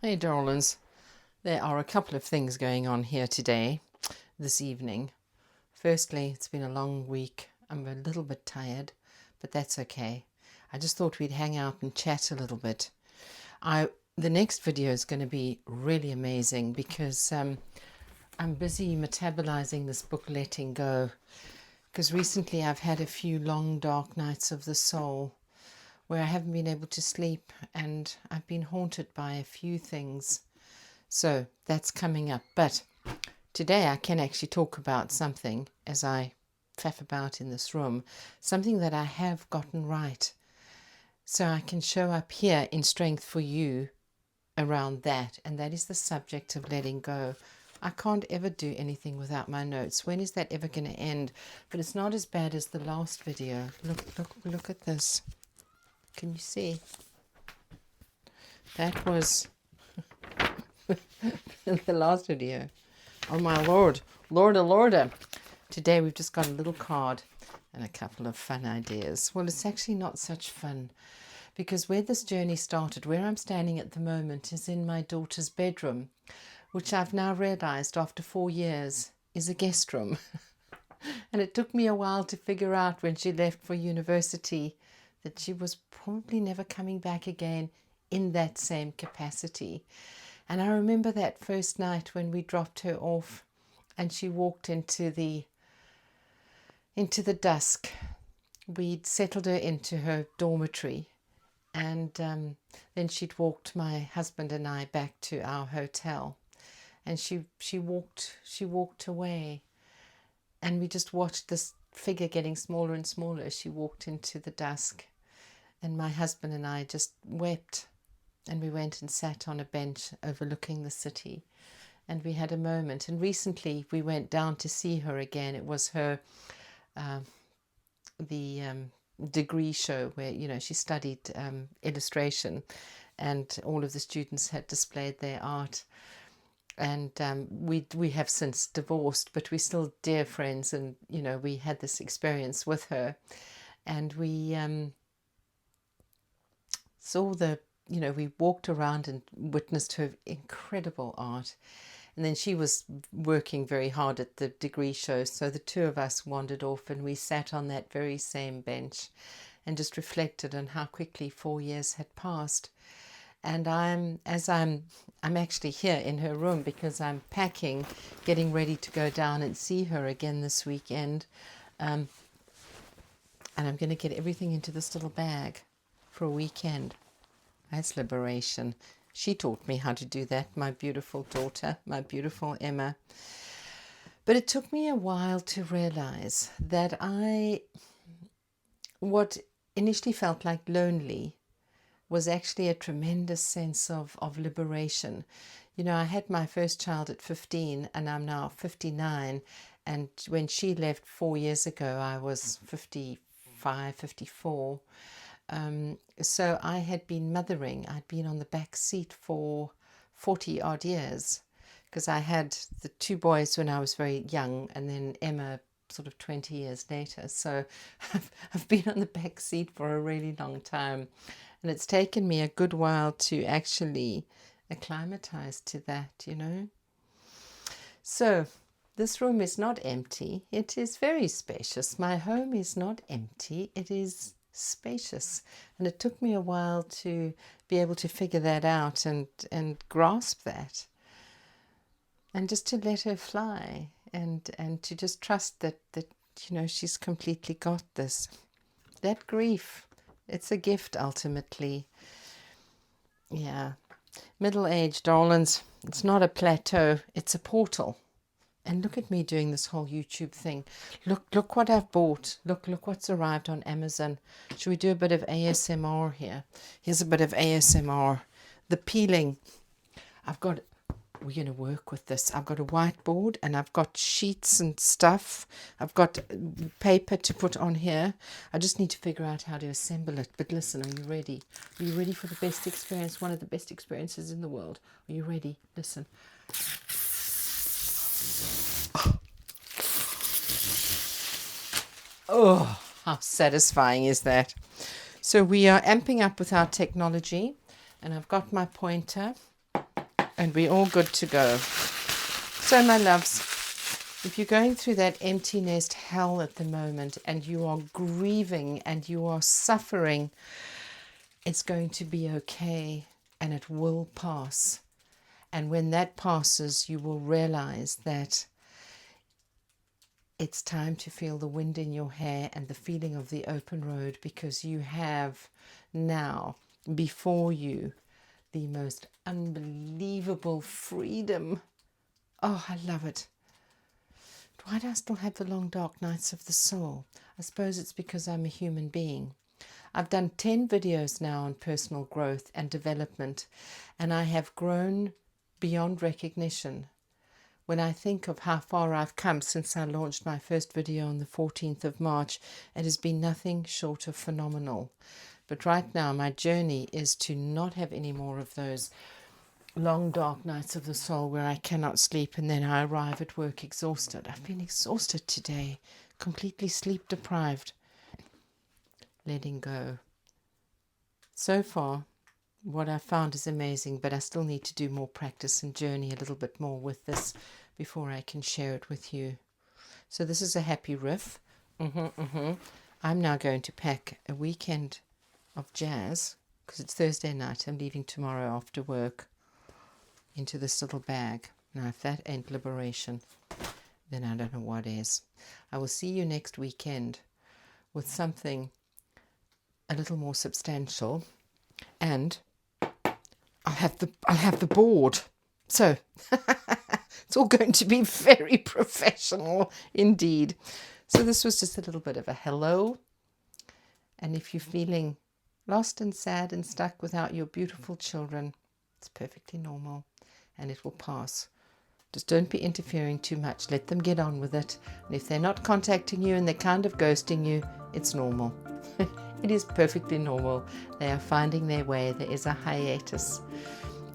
Hey, darlings. There are a couple of things going on here today, this evening. Firstly, it's been a long week. I'm a little bit tired, but that's okay. I just thought we'd hang out and chat a little bit. The next video is going to be really amazing because I'm busy metabolizing this book, Letting Go, because recently I've had a few long, dark nights of the soul where I haven't been able to sleep and I've been haunted by a few things. So that's coming up. But today I can actually talk about something as I faff about in this room, something that I have gotten right. So I can show up here in strength for you around that. And that is the subject of letting go. I can't ever do anything without my notes. When is that ever going to end? But it's not as bad as the last video. Look at this. Can you see? That was the last video. Oh my Lord, Lorda, Lorda. Today we've just got a little card and a couple of fun ideas. Well, it's actually not such fun because where this journey started, where I'm standing at the moment, is in my daughter's bedroom, which I've now realized after 4 years is a guest room. And it took me a while to figure out when she left for university that she was probably never coming back again in that same capacity. And I remember that first night when we dropped her off and she walked into the dusk. We'd settled her into her dormitory, and then she'd walked my husband and I back to our hotel, and she walked away, and we just watched this figure getting smaller and smaller as she walked into the dusk, and my husband and I just wept, and we went and sat on a bench overlooking the city, and we had a moment. And recently we went down to see her again. It was her the degree show where she studied illustration, and all of the students had displayed their art. And we have since divorced, but we're still dear friends. And we had this experience with her, and we saw we walked around and witnessed her incredible art. And then she was working very hard at the degree show, so the two of us wandered off and we sat on that very same bench and just reflected on how quickly 4 years had passed. And I'm actually here in her room because I'm packing, getting ready to go down and see her again this weekend. And I'm going to get everything into this little bag for a weekend. That's liberation. She taught me how to do that, my beautiful daughter, my beautiful Emma. But it took me a while to realize that what initially felt like lonely was actually a tremendous sense of liberation. I had my first child at 15 and I'm now 59. And when she left 4 years ago, I was 55, 54. So I had been mothering. I'd been on the back seat for 40 odd years because I had the two boys when I was very young and then Emma sort of 20 years later. So I've been on the back seat for a really long time, and it's taken me a good while to actually acclimatize to that. So this room is not empty. It is very spacious. My home is not empty. It is spacious, and it took me a while to be able to figure that out and grasp that, and just to let her fly, and to just trust that she's completely got this. That grief, it's a gift ultimately. Yeah, middle age, darlings, it's not a plateau, it's a portal. And look at me doing this whole YouTube thing. Look what I've bought. Look what's arrived on Amazon. Should we do a bit of ASMR here? Here's a bit of ASMR. The peeling. We're going to work with this. I've got a whiteboard and I've got sheets and stuff. I've got paper to put on here. I just need to figure out how to assemble it. But listen, are you ready? Are you ready for the best experience? One of the best experiences in the world. Are you ready? Listen. Oh, how satisfying is that? So we are amping up with our technology, and I've got my pointer, and we're all good to go. So, my loves, if you're going through that empty nest hell at the moment and you are grieving and you are suffering, it's going to be okay and it will pass. And when that passes, you will realize that it's time to feel the wind in your hair and the feeling of the open road, because you have now before you the most unbelievable freedom. Oh, I love it. Why do I still have the long dark nights of the soul? I suppose it's because I'm a human being. I've done 10 videos now on personal growth and development, and I have grown beyond recognition. When I think of how far I've come since I launched my first video on the 14th of March, it has been nothing short of phenomenal. But right now, my journey is to not have any more of those long dark nights of the soul where I cannot sleep and then I arrive at work exhausted. I've been exhausted today, completely sleep deprived. Letting go. So far, what I've found is amazing, but I still need to do more practice and journey a little bit more with this before I can share it with you. So this is a happy riff. I'm now going to pack a weekend of jazz, because it's Thursday night. I'm leaving tomorrow after work, into this little bag. Now, if that ain't liberation, then I don't know what is. I will see you next weekend with something a little more substantial, and I'll have the board. So it's all going to be very professional indeed. So this was just a little bit of a hello. And if you're feeling lost and sad and stuck without your beautiful children, it's perfectly normal and it will pass. Just don't be interfering too much. Let them get on with it. And if they're not contacting you and they're kind of ghosting you, it's normal. It is perfectly normal. They are finding their way. There is a hiatus.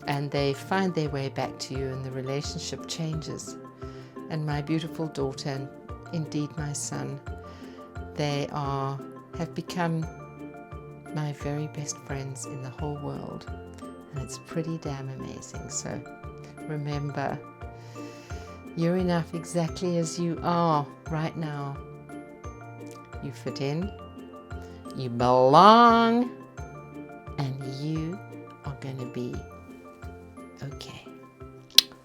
And they find their way back to you and the relationship changes. And my beautiful daughter, and indeed my son, they have become my very best friends in the whole world. And it's pretty damn amazing. So remember, you're enough exactly as you are right now. You fit in, you belong, and you are going to be okay.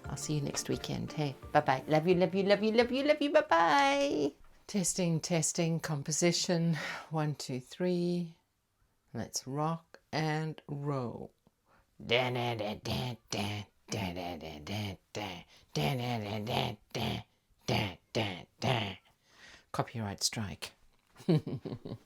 I'll see you next weekend. Hey, bye-bye. Love you, love you, love you, love you, love you. Bye-bye. Testing, testing, composition. 1, 2, 3. Let's rock and roll. Da da da da da da da da da da da da da da da da. Copyright strike.